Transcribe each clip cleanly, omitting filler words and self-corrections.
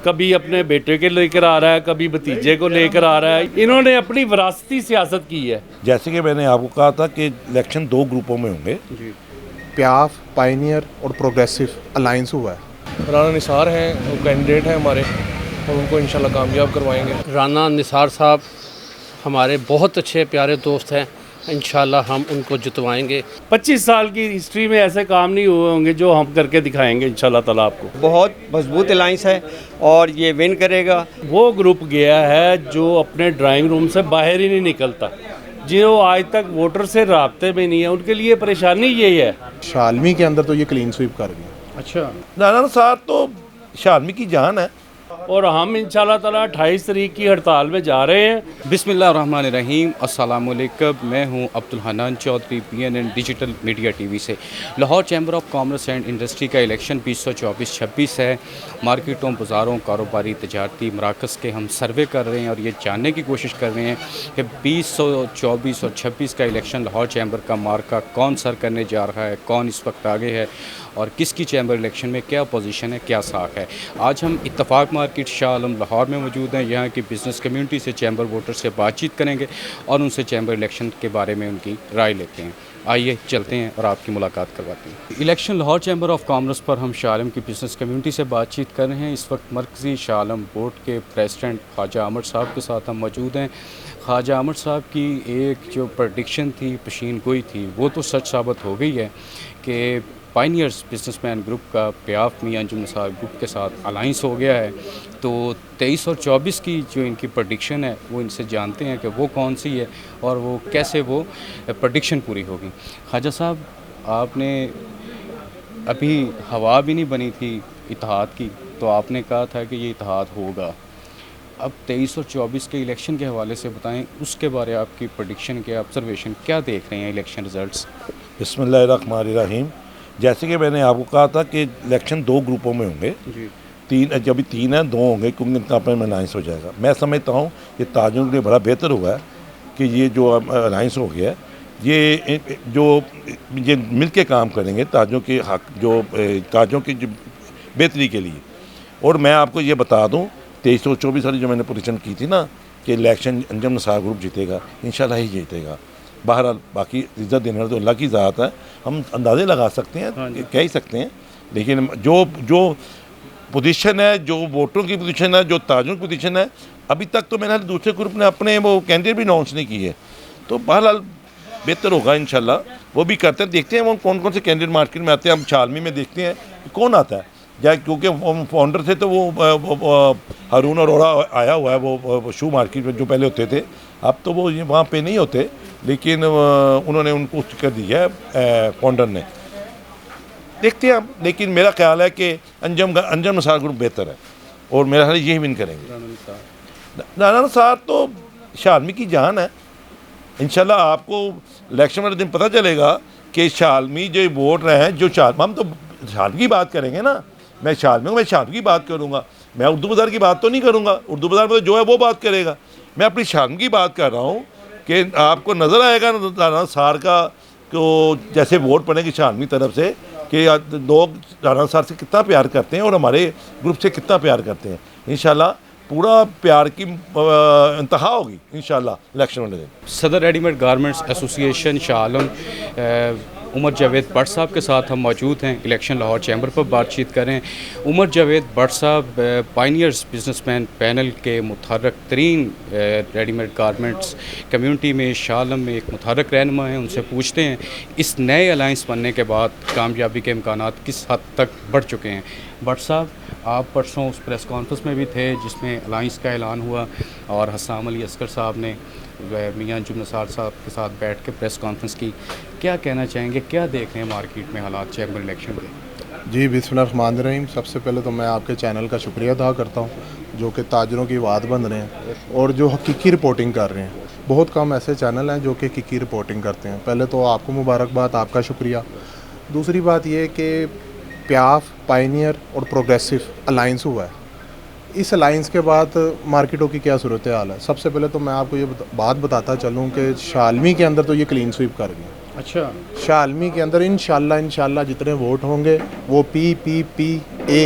कभी अपने बेटे के लेकर आ रहा है, कभी भतीजे को लेकर आ रहा है। इन्होंने अपनी विरासती सियासत की है। जैसे कि मैंने आपको कहा था कि इलेक्शन 2 ग्रुपों में होंगे जी। प्याफ, पायनियर और प्रोग्रेसिव अलायंस हुआ है। राना निसार हैं, वो कैंडिडेट हैं हमारे, और उनको इंशाल्लाह कामयाब करवाएंगे। राना निसार साहब हमारे बहुत अच्छे प्यारे दोस्त हैं, इंशाल्लाह हम उनको जितवाएंगे। 25 साल की हिस्ट्री में ऐसे काम नहीं हुए होंगे जो हम करके दिखाएंगे इंशाल्लाह ताला आपको। बहुत मजबूत अलायंस है और ये विन करेगा। वो ग्रुप गया है जो अपने ड्राइंग रूम से बाहर ही नहीं निकलता, जो आज तक वोटर से राब्ते में नहीं है, उनके लिए परेशानी यही है। शालमी के अंदर तो ये क्लीन स्वीप कर गए। अच्छा, नाना साहब तो शालमी की जान है। और हम इंशाल्लाह ताला 28 तारीख की हड़ताल में जा रहे हैं। बिस्मिल्लाहिर्रहमानिर्रहीम, अस्सलाम वालेकुम। मैं हूं Abdul Hannan Chaudhary, PNN digital media TV से। Lahore chamber of commerce and industry का इलेक्शन 2024-26 है। मार्केटों, बाज़ारों, कारोबारी, तजारती मराकज़ के हम सर्वे कर रहे हैं और ये जानने की कोशिश कर रहे हैं कि 2024 और 26 का इलेक्शन लाहौर चैम्बर का मार्का कौन सर करने जा रहा है, कौन इस वक्त आगे है और किसकी चैम्बर इलेक्शन में क्या पोजीशन है, क्या साख है। आज हम इत्तफाक मार्केट शाह आलम लाहौर में मौजूद हैं। यहाँ की बिज़नेस कम्युनिटी से, चैम्बर वोटर से बातचीत करेंगे और उनसे चैम्बर इलेक्शन के बारे में उनकी राय लेते हैं। आइए चलते हैं और आपकी मुलाकात करवाते हैं। Election Lahore chamber of commerce पर हम शाह आलम की बिज़नेस कम्युनिटी से बातचीत कर रहे हैं। इस वक्त मरकज़ी शाह आलम बोर्ड के प्रेसिडेंट ख्वाजा अमर साहब के साथ हम मौजूद हैं। ख्वाजा अमर साहब की एक जो प्रडिक्शन थी, पेशीन गोई थी, वो तो सच साबित हो गई है कि पायनियर्स बिजनेसमैन ग्रुप का प्याफ मियां अंजुम निसार ग्रुप के साथ अलाइंस हो गया है। तो 23 और 24 की जो इनकी प्रडिक्शन है वो इनसे जानते हैं कि वो कौन सी है और वो कैसे वो प्रडिक्शन पूरी होगी। ख्वाजा साहब, आपने अभी हवा भी नहीं बनी थी इत्तेहाद की, तो आपने कहा था कि ये इत्तेहाद होगा। अब 23 और 24 के इलेक्शन के हवाले से बताएं, उसके बारे आपकी प्रडिक्शन क्या, ऑब्जर्वेशन क्या देख रहे हैं इलेक्शन रिजल्ट्स? बिस्मिल्लाहिर्रहमानिर्रहीम। जैसे कि मैंने आपको कहा था कि इलेक्शन 2 ग्रुपों में होंगे जी। 3, जब भी 3 है 2 होंगे क्योंकि इनका अपना में अलाइंस हो जाएगा। मैं समझता हूँ ये ताजों के लिए बड़ा बेहतर हुआ है कि ये जो अलाइंस हो गया है, ये मिल के काम करेंगे ताजों के हक, जो ताजों की जो बेहतरी के लिए। और मैं आपको ये बता दूँ 23 और 24 वाली जो मैंने पोजीशन की थी ना कि इलेक्शन अंजुम निसार ग्रुप जीतेगा, इंशाल्लाह ही जीतेगा। बहरहाल बाकी इज़्ज़त देना तो अल्लाह की ज़ात है, हम अंदाज़े लगा सकते हैं, कह ही सकते हैं। लेकिन जो पोजीशन है, जो वोटरों की पोजीशन है, जो ताजों की पोजीशन है, अभी तक तो मैंने दूसरे ग्रुप ने अपने वो कैंडिडेट भी अनाउंस नहीं किए। तो बहरहाल बेहतर होगा इंशाल्लाह। वो भी करते हैं, देखते हैं वो कौन कौन से कैंडिडेट मार्केट में आते हैं। हम शालमी में देखते हैं कौन आता है, या क्योंकि फाउंडर थे तो वो हारून अरोड़ा आया हुआ है, वो शू मार्केट में जो पहले होते थे, अब तो वो वहाँ पे नहीं होते, लेकिन उन्होंने उनको कर दिया है फाउंडर ने। देखते हैं हम, लेकिन मेरा ख्याल है कि अंजुम निसार ग्रुप बेहतर है और मेरा ख्याल यही विन करेंगे। राना निसार तो शालमी की जान है। इंशाल्लाह आपको इलेक्शन वाले दिन पता चलेगा कि शालमी जो वोट रहे हैं, जो हम तो शालमी की बात करेंगे ना, मैं शालमी की बात करूँगा, मैं उर्दू बाज़ार की बात तो नहीं करूँगा। उर्दू बाज़ार में तो जो है वो बात करेगा, मैं अपनी शालमी की बात कर रहा हूँ कि आपको नज़र आएगा राना निसार का तो जैसे वोट पड़ेंगे शालमी तरफ से कि लोग राना निसार से कितना प्यार करते हैं और हमारे ग्रुप से कितना प्यार करते हैं। इंशाल्लाह पूरा प्यार की इंतहा होगी इंशाल्लाह इलेक्शन वाले दिन। सदर readymade garments association Shah Alam Umar Javed Bhatt साहब के साथ हम मौजूद हैं। इलेक्शन लाहौर चैम्बर पर बातचीत करें। उमर जावेद भट्ट साहब पायनियर्स बिजनेसमैन पैनल के मुतहर्रक तरीन रेडीमेड गारमेंट्स कम्युनिटी में शाह आलम में एक मुतहर्रक रहनुमा हैं। उनसे पूछते हैं इस नए अलाइंस बनने के बाद कामयाबी के इम्कानात किस हद तक बढ़ चुके हैं। भट्ट साहब, आप परसों उस प्रेस कॉन्फ्रेंस में भी थे जिसमें अलाइंस का ऐलान हुआ और हस्साम अली अस्कर साहब ने मियां अंजुम निसार साहब के साथ बैठ के प्रेस कॉन्फ्रेंस की। क्या कहना चाहेंगे, क्या देख रहे हैं मार्केट में हालात चैम्बर इलेक्शन के? जी, बिस्मिल्लाहिर्रहमानिर्रहीम। सबसे पहले तो मैं आपके चैनल का शुक्रिया अदा करता हूँ जो कि ताजरों की आवाज़ बन रहे हैं और जो हकीकी रिपोर्टिंग कर रहे हैं। बहुत कम ऐसे चैनल हैं जो कि हकीकी रिपोर्टिंग करते हैं। पहले तो आपको मुबारकबाद, आपका शुक्रिया। दूसरी बात ये कि प्याफ, पायनियर और प्रोग्रेसिव अलाइंस हुआ है। इस अलाइंस के बाद मार्केटों की क्या सूरत हाल है? सबसे पहले तो मैं आपको ये बात बताता चलूँ कि शालमी के अंदर तो ये क्लीन स्वीप कर गए। अच्छा, शालमी के अंदर इंशाल्लाह जितने वोट होंगे वो PPPA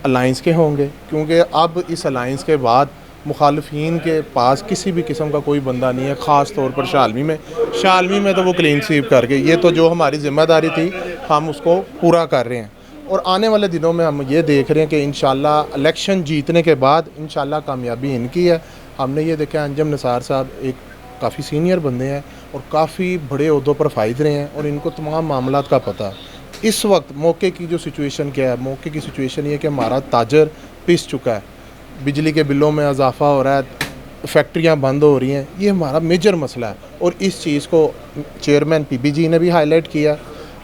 अलाइंस के होंगे, क्योंकि अब इस अलाइंस के बाद मुखालफीन के पास किसी भी किस्म का कोई बंदा नहीं है, ख़ास तौर पर शालमी में तो वो क्लीन स्वीप करके, ये तो जो हमारी ज़िम्मेदारी थी हम उसको पूरा कर रहे हैं। और आने वाले दिनों में हम ये देख रहे हैं कि इंशाल्लाह इलेक्शन जीतने के बाद इंशाल्लाह कामयाबी इनकी है। हमने ये देखा अंजम निसार साहब एक काफ़ी सीनियर बंदे हैं और काफ़ी बड़े ओहदों पर फायद रहे हैं और इनको तमाम मामलात का पता है। इस वक्त मौके की जो सिचुएशन क्या है, मौके की सिचुएशन ये कि हमारा ताजर पिस चुका है, बिजली के बिलों में इजाफा हो रहा है, फैक्ट्रियां बंद हो रही हैं, ये हमारा मेजर मसला है। और इस चीज़ को चेयरमैन PBG ने भी हाईलाइट किया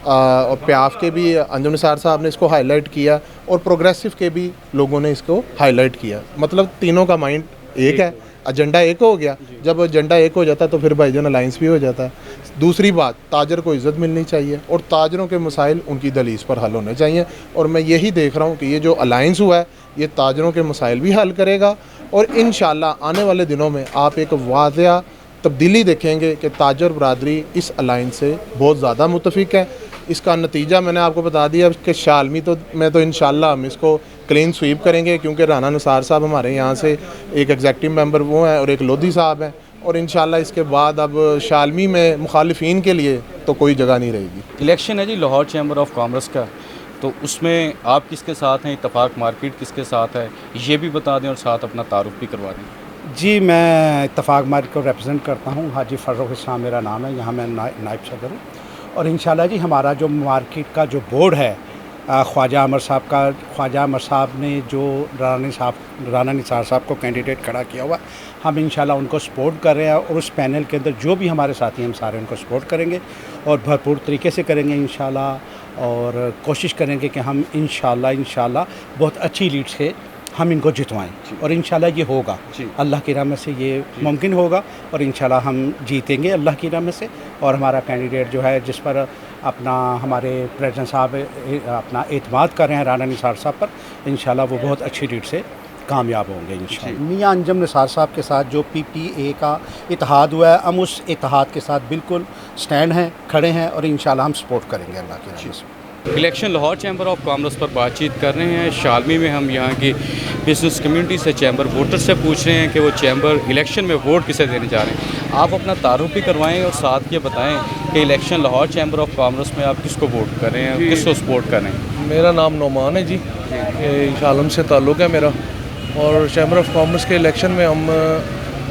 और प्याफ के भी अंजुम निसार साहब ने इसको हाईलाइट किया और प्रोग्रेसिव के भी लोगों ने इसको हाईलाइट किया। मतलब तीनों का माइंड एक है, एजेंडा एक हो गया। जब एजेंडा एक हो जाता है तो फिर भाईजान अलाइंस भी हो जाता है। दूसरी बात, ताजर को इज़्ज़त मिलनी चाहिए और ताजरों के मसाइल उनकी दलीस पर हल होने चाहिए। और मैं यही देख रहा हूँ कि ये जो अलाइंस हुआ है ये ताजरों के मसाइल भी हल करेगा और इंशाल्लाह आने वाले दिनों में आप एक वाज़िया तब्दीली देखेंगे कि ताजर बरादरी इस अलाइंस से बहुत ज़्यादा मुतफिक है। इसका नतीजा मैंने आपको बता दिया कि शालमी तो मैं तो इंशाल्लाह हम इसको क्लीन स्वीप करेंगे, क्योंकि राना निसार साहब हमारे यहाँ से एक एग्जेक्टिव मेंबर वो हैं और एक लोधी साहब हैं। और इंशाल्लाह इसके बाद अब शालमी में मुखालिफिन के लिए तो कोई जगह नहीं रहेगी। इलेक्शन है जी लाहौर चैम्बर ऑफ कॉमर्स का, तो उसमें आप किसके साथ हैं, इत्तफाक मार्केट किसके साथ है, ये भी बता दें और साथ अपना तारुफ भी करवा दें। जी, मैं इत्तफाक मार्केट को रिप्रेजेंट करता हूँ। हाजी फ़र्रुख इस्लाम मेरा नाम है, यहाँ मैं नायब सदर हूँ। और इंशाल्लाह जी हमारा जो मार्केट का जो बोर्ड है ख्वाजा अमर साहब ने जो राना निसार साहब को कैंडिडेट खड़ा किया हुआ, हम इंशाल्लाह उनको सपोर्ट कर रहे हैं और उस पैनल के अंदर जो भी हमारे साथी हैं हम सारे उनको सपोर्ट करेंगे और भरपूर तरीके से करेंगे इंशाल्लाह। और कोशिश करेंगे कि हम इंशाल्लाह बहुत अच्छी लीड से हम इनको जितवाएं और इंशाल्लाह ये होगा, अल्लाह की रहमत से ये मुमकिन होगा और इंशाल्लाह हम जीतेंगे अल्लाह की रहमत से। और हमारा कैंडिडेट जो है जिस पर अपना हमारे प्रेसिडेंट साहब अपना एतमाद कर रहे हैं राना निसार साहब पर, इंशाल्लाह वो बहुत अच्छी लीड से कामयाब होंगे इंशाल्लाह। मियां अंजुम निसार साहब के साथ जो PPA का इत्तेहाद हुआ है, हम उस इत्तेहाद के साथ बिल्कुल स्टैंड हैं, खड़े हैं और इंशाल्लाह हम सपोर्ट करेंगे अल्लाह की रहमत से। Election Lahore chamber of commerce पर बातचीत कर रहे हैं। शालमी में हम यहाँ की बिजनेस कम्युनिटी से, चैम्बर वोटर से पूछ रहे हैं कि वो चैम्बर इलेक्शन में वोट किसे देने जा रहे हैं। आप अपना तारुफ भी करवाएं और साथ ये बताएं कि election Lahore chamber of commerce में आप किसको वोट कर रहे हैं, किसको सपोर्ट कर रहे हैं। मेरा नाम नोमान है जी, शालम से ताल्लुक़ है मेरा, और चैम्बर ऑफ कॉमर्स के इलेक्शन में हम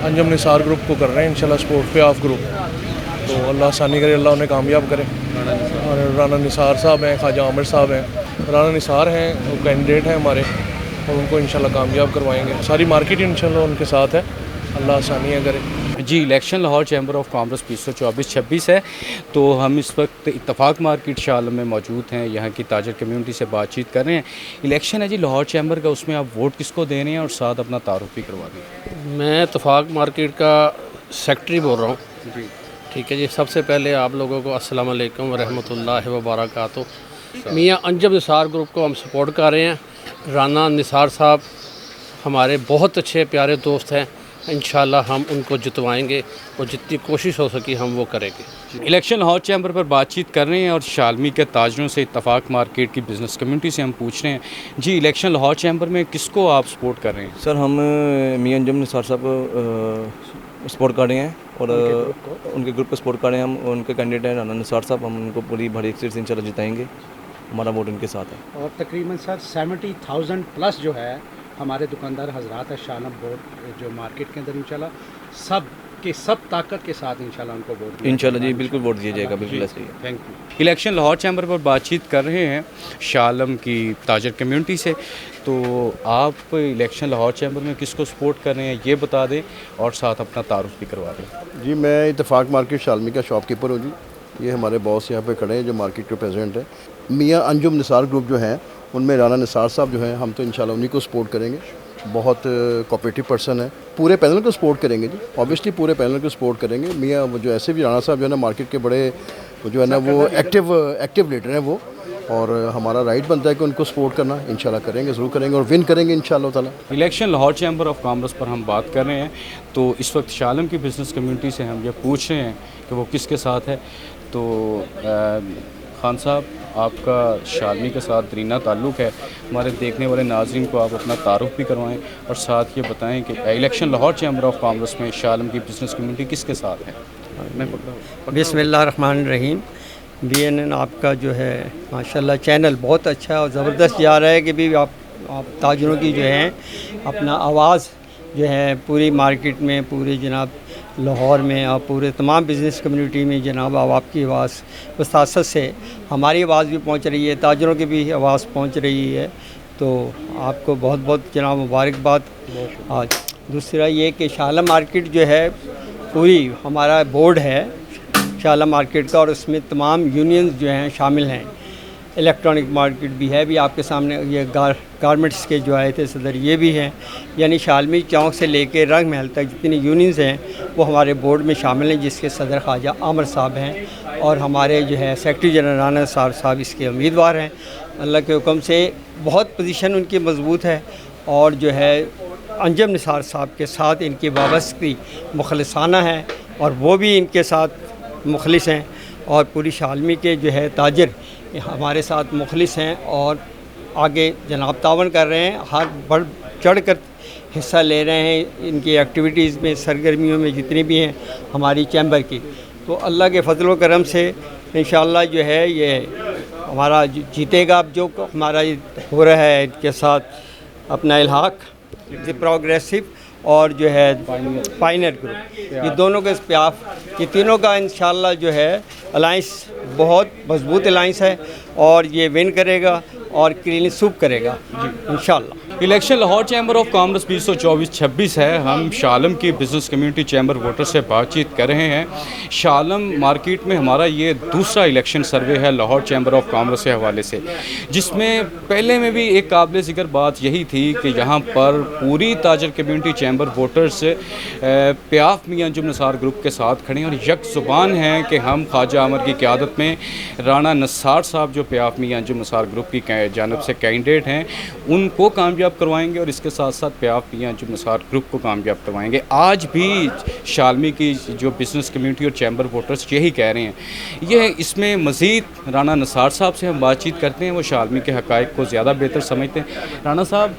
अंजुम निसार ग्रुप को कर रहे हैं इंशाल्लाह सपोर्ट पे ऑफ ग्रुप। तो अल्लाह आसानी करे, अल्लाह उन्हें कामयाब करे। और राना निसार साहब हैं, ख्वाजा आमिर साहब हैं, राना निसार हैं वो कैंडिडेट हैं हमारे और उनको इंशाल्लाह कामयाब करवाएंगे। सारी मार्केट इंशाल्लाह उनके साथ है, अल्लाह आसानियाँ करे। जी, election Lahore chamber of commerce 2024-26 है। तो हम इस वक्त इत्तफाक मार्केट शालम में मौजूद हैं, यहाँ की ताजर कम्युनिटी से बातचीत कर रहे हैं। इलेक्शन है जी लाहौर चैम्बर का, उसमें आप वोट किसको दे रहे हैं और साथ अपना तारुफ भी करवा दें। मैं इत्तफाक मार्केट का सेक्रेटरी बोल रहा हूँ जी। ठीक है जी, सबसे पहले आप लोगों को अस्सलाम वालेकुम व रहमतुल्लाहि व बरकातुहू। मियां अंजुम निसार ग्रुप को हम सपोर्ट कर रहे हैं। राना निसार साहब हमारे बहुत अच्छे प्यारे दोस्त हैं, इंशाल्लाह हम उनको जितवाएंगे और जितनी कोशिश हो सकी हम वो करेंगे। इलेक्शन लाहौर चैम्बर पर बातचीत कर रहे हैं और शालमी के ताजरों से, इत्तफाक मार्केट की बिज़नेस कम्युनिटी से हम पूछ रहे हैं जी, इलेक्शन लाहौर चैम्बर में किसको आप सपोर्ट कर रहे हैं। सर हम मियां अंजुम निसार साहब को सपोर्ट कर रहे हैं और उनके ग्रुप को सपोर्ट कर रहे हैं। हम उनके कैंडिडेट हैं राना निसार साहब, हम उनको पूरी भारी सीट से इंशाल्लाह जिताएंगे, हमारा वोट उनके साथ है। और तकरीबन सर 70,000 प्लस जो है हमारे दुकानदार हजरात है शालम बोर्ड जो मार्केट के अंदर इंशाल्लाह सब ताकत के साथ इंशाल्लाह उनको वोट इंशाल्लाह जी बिल्कुल वोट दिया जाएगा, बिल्कुल ऐसे ही। Thank you. Election Lahore chamber पर बातचीत कर रहे हैं शालम की ताजर कम्युनिटी से। तो आप इलेक्शन लाहौर चैम्बर में किसको सपोर्ट कर रहे हैं ये बता दें और साथ अपना तारुफ भी करवा दें। जी, मैं इत्तफाक मार्केट शालमी का शॉपकीपर हूँ जी। ये हमारे बॉस यहाँ पे खड़े हैं जो मार्केट के प्रेसिडेंट है। मियां अंजुम निसार ग्रुप जो हैं उनमें राना निसार साहब जो हैं, हम तो इंशाल्लाह उन्हीं को सपोर्ट करेंगे। बहुत कोऑपरेटिव पर्सन है, पूरे पैनल को सपोर्ट करेंगे जी, ऑब्वियसली पूरे पैनल को सपोर्ट करेंगे। मियां वो जो ऐसे भी राना साहब जो है ना मार्केट के बड़े जो है ना वो एक्टिव लीडर हैं वो, और हमारा राइट बनता है कि उनको सपोर्ट करना। इंशाल्लाह करेंगे, ज़रूर करेंगे और विन करेंगे इंशाल्लाह ताला। Election Lahore chamber of commerce पर हम बात कर रहे हैं। तो इस वक्त शालम की बिज़नेस कम्युनिटी से हम ये पूछ रहे हैं कि वो किसके साथ है। तो खान साहब, आपका शालमी के साथ दरीना ताल्लुक़ है, हमारे देखने वाले नाज़रीन को आप अपना तारुफ भी करवाएं और साथ ये बताएं कि election Lahore chamber of commerce में शालम की बिज़नेस कम्युनिटी किसके साथ है? मैं बिस्मिल्लाहिर्रहमानिर्रहीम। BNN आपका जो है माशाल्लाह चैनल बहुत अच्छा और ज़बरदस्त जा रहा है कि भी आप ताजरों की जो है अपना आवाज़ जो है पूरी मार्केट में, पूरे जनाब लाहौर में और पूरे तमाम बिज़नेस कम्युनिटी में जनाब आपकी आवाज़ वसासत से हमारी आवाज़ भी पहुंच रही है, ताजरों की भी आवाज़ पहुंच रही है। तो आपको बहुत बहुत जनाब मुबारकबाद। आज दूसरा ये कि शाला मार्केट जो है पूरी हमारा बोर्ड है शाला मार्केट का और उसमें तमाम यूनियंस जो हैं शामिल हैं। इलेक्ट्रॉनिक मार्केट भी है, भी आपके सामने ये गारमेंट्स के जो आए थे सदर ये भी हैं, यानी शालमी चौक से लेके रंग महल तक जितनी यूनियंस हैं वो हमारे बोर्ड में शामिल हैं, जिसके सदर ख्वाजा आमर साहब हैं और हमारे जो है सेक्रेटरी जनरल राना निसार साहब इसके उम्मीदवार हैं। अल्लाह के हुक्म से बहुत पोजीशन उनकी मजबूत है और जो है अंजम निसार साहब के साथ इनकी वाबस्तगी मुखलिसाना है और वो भी इनके साथ मुखलिस हैं और पूरी शालमी के जो है ताजर हमारे साथ मुखलिस हैं और आगे जनाब तावन कर रहे हैं, हर बढ़ चढ़ कर हिस्सा ले रहे हैं इनकी एक्टिविटीज़ में, सरगर्मियों में जितनी भी हैं हमारी चैम्बर की। तो अल्लाह के फजल व करम से इंशाअल्लाह जो है ये हमारा जीतेगा। अब जो हमारा हो रहा है इनके साथ अपना इल्हाक द प्रोग्रेसिव और जो है पायनियर ग्रुप, ये दोनों के प्याफ ये तीनों का इंशाअल्लाह जो है अलाइंस बहुत मजबूत अलाइंस है और ये विन करेगा और क्लीन सूप करेगा इंशाअल्लाह। Election Lahore chamber of commerce 2024-26 है। हम शालम की बिज़नेस कम्युनिटी चैम्बर वोटर से बातचीत कर रहे हैं। शालम मार्केट में हमारा ये दूसरा इलेक्शन सर्वे है लाहौर चैम्बर ऑफ कॉमर्स के हवाले से, जिसमें पहले में भी एक काबिल ज़िक्र बात यही थी कि यहाँ पर पूरी ताजर कम्युनिटी चैम्बर वोटर्स प्याफ मियां अंजुम निसार ग्रुप के साथ खड़े हैं और यक ज़ुबान हैं कि हम ख्वाजा आमर की क़यादत में राना निसार साहब जो प्याफ मियां अंजुम निसार ग्रुप की जानब से कैंडिडेट हैं उनको कामयाब करवाएंगे और इसके साथ साथ प्याफ मियां अंजुम निसार ग्रुप को कामयाब करवाएंगे। आज भी शालमी की जो बिज़नेस कम्युनिटी और चैम्बर वोटर्स यही कह रहे हैं। यह इसमें मज़ीद राना निसार साहब से हम बातचीत करते हैं, वो शालमी के हक़ाइक़ को ज़्यादा बेहतर समझते हैं। राना साहब,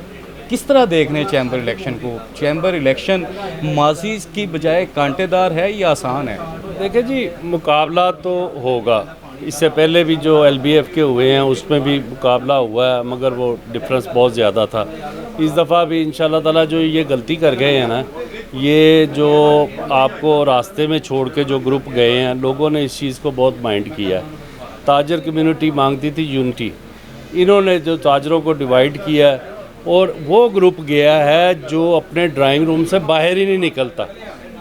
किस तरह देख रहे हैं चैम्बर इलेक्शन को? चैम्बर इलेक्शन माजी की बजाय कांटेदार है या आसान है? देखिए जी, मुकाबला तो होगा। इससे पहले भी जो LBF के हुए हैं उसमें भी मुकाबला हुआ है, मगर वो डिफरेंस बहुत ज़्यादा था। इस दफ़ा भी इंशाल्लाह ताला जो ये गलती कर गए हैं ना, ये जो आपको रास्ते में छोड़ के जो ग्रुप गए हैं, लोगों ने इस चीज़ को बहुत माइंड किया है। ताजर कम्युनिटी मांगती थी यूनिटी, इन्होंने जो ताजरों को डिवाइड किया है और वो ग्रुप गया है जो अपने ड्राइंग रूम से बाहर ही नहीं निकलता।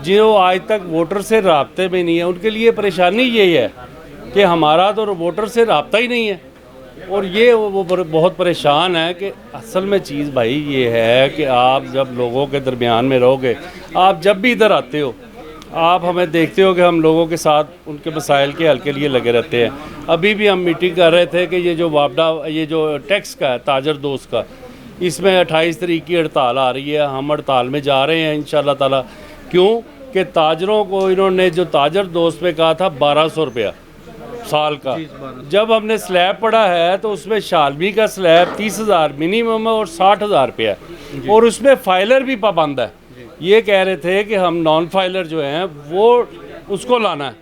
जो आज तक वोटर से राब्ते में नहीं है, उनके लिए परेशानी यही है कि हमारा तो वोटर से राब्ता ही नहीं है और ये वो बहुत परेशान है कि असल में चीज़ भाई ये है कि आप जब लोगों के दरमियान में रहोगे, आप जब भी इधर आते हो आप हमें देखते हो कि हम लोगों के साथ उनके मसाइल के हल के लिए लगे रहते हैं। अभी भी हम मीटिंग कर रहे थे कि ये जो वापडा ये जो टैक्स का है ताजर दोस्त का, इसमें 28 तारीख की हड़ताल आ रही है। हम हड़ताल में जा रहे हैं इंशाल्लाह ताला। क्यों कि ताजरों को इन्होंने जो ताजर दोस्त पे कहा था 1200 रुपया साल का, जब हमने स्लैब पढ़ा है तो उसमें शालमी का स्लैब 30,000 मिनिमम है और 60,000 रुपया है और उसमें फाइलर भी पाबंद है। ये कह रहे थे कि हम नॉन फाइलर जो हैं वो उसको लाना है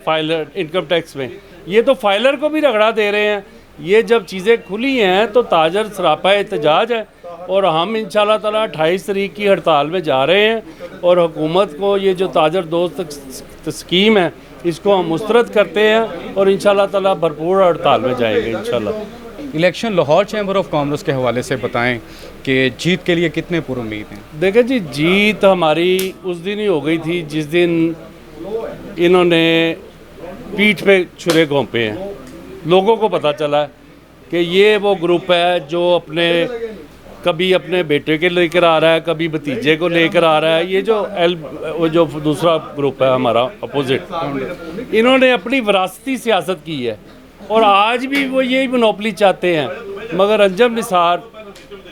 फाइलर इनकम टैक्स में, ये तो फाइलर को भी रगड़ा दे रहे हैं। ये जब चीज़ें खुली हैं तो ताजर सरापा एहतजाज है और हम इंशाल्लाह ताला 28 तारीख की हड़ताल में जा रहे हैं और हुकूमत को ये जो ताजर दोस्त स्कीम है इसको हम मुस्तरद करते हैं और इंशाल्लाह ताला भरपूर हड़ताल में जाएंगे इंशाल्लाह। Election Lahore chamber of commerce के हवाले से बताएं कि जीत के लिए कितने पुरुम्मीद हैं? देखें जी, जीत हमारी उस दिन ही हो गई थी जिस दिन इन्होंने पीठ पे छुरे घोंपे हैं। लोगों को पता चला कि ये वो ग्रुप है जो कभी अपने बेटे के लेकर आ रहा है, कभी भतीजे को लेकर आ रहा है। ये वो जो दूसरा ग्रुप है हमारा अपोजिट, इन्होंने अपनी विरासती सियासत की है और आज भी वो यही मोनोपली चाहते हैं। मगर अंजम निसार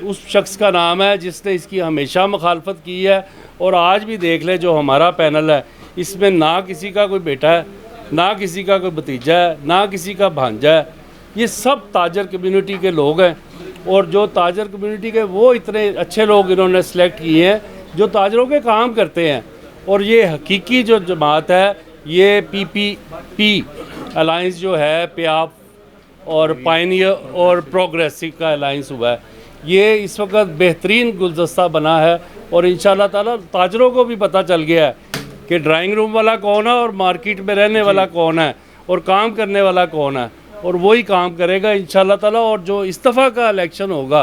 उस शख्स का नाम है जिसने इसकी हमेशा मुखालफत की है और आज भी देख ले जो हमारा पैनल है इसमें ना किसी का कोई बेटा है, ना किसी का कोई भतीजा है, ना किसी का भांजा है। ये सब ताजर कम्युनिटी के लोग हैं। और जो ताजर कम्युनिटी के वो इतने अच्छे लोग इन्होंने सेलेक्ट किए हैं जो ताजरों के काम करते हैं। और ये हकीकी जो जमात है, ये PPP अलाइंस जो है, प्याफ और पायनियर और प्रोग्रेसिव का अलाइंस हुआ है, ये इस वक्त बेहतरीन गुलदस्ता बना है। और इंशाल्लाह ताला ताजरों को भी पता चल गया है कि ड्राइंग रूम वाला कौन है और मार्केट में रहने वाला कौन है और काम करने वाला कौन है, और वही काम करेगा इंशाल्लाह ताला। और जो इस दफ़ा का इलेक्शन होगा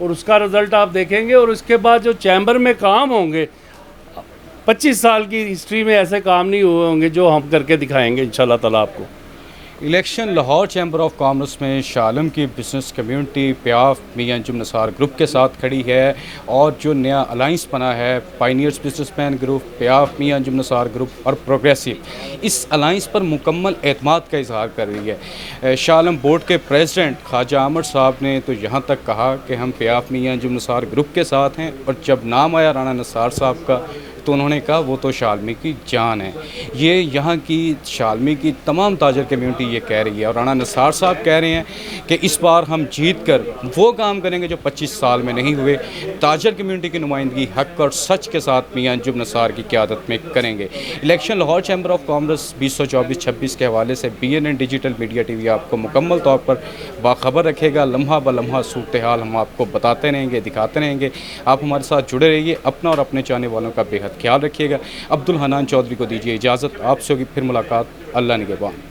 और उसका रिज़ल्ट आप देखेंगे, और उसके बाद जो चैम्बर में काम होंगे, 25 साल की हिस्ट्री में ऐसे काम नहीं हुए होंगे जो हम करके दिखाएंगे इंशाल्लाह ताला आपको। Election Lahore chamber of commerce में शालम की बिज़नेस कम्युनिटी प्याफ मियां अंजुम निसार ग्रुप के साथ खड़ी है, और जो नया अलाइंस बना है पायनियर्स बिजनेसमैन ग्रुप, प्याफ मियां अंजुम निसार ग्रुप और प्रोग्रेसिव, इस अलाइंस पर मुकम्मल एतमाद का इजहार कर रही है। शालम बोर्ड के प्रेसिडेंट ख्वाजा आमर साहब ने तो यहाँ तक कहा कि हम प्याफ मियां अंजुम निसार ग्रुप के साथ हैं, और जब नाम आया राना निसार साहब का तो उन्होंने कहा वो तो शालमी की जान है। ये यहाँ की शालमी की तमाम ताजर कम्युनिटी ये कह रही है, और राना निसार साहब कह रहे हैं कि इस बार हम जीत कर वो काम करेंगे जो 25 साल में नहीं हुए। ताजर कम्युनिटी की नुमाइंदगी हक और सच के साथ मियां अंजुम निसार की क़यादत में करेंगे। Election Lahore chamber of commerce 2024-26 के हवाले से BNN डिजिटल मीडिया TV आपको मुकम्मल तौर पर बाखबर रखेगा। लम्हा ब लम्हा सूरत हाल हम आपको बताते रहेंगे, दिखाते रहेंगे। आप हमारे साथ जुड़े रहिए, अपना और अपने चाहने वालों का बेहद ख्याल रखिएगा। अब्दुल हनान चौधरी को दीजिए इजाज़त, आपसे होगी फिर मुलाकात। अल्लाह निगहबान।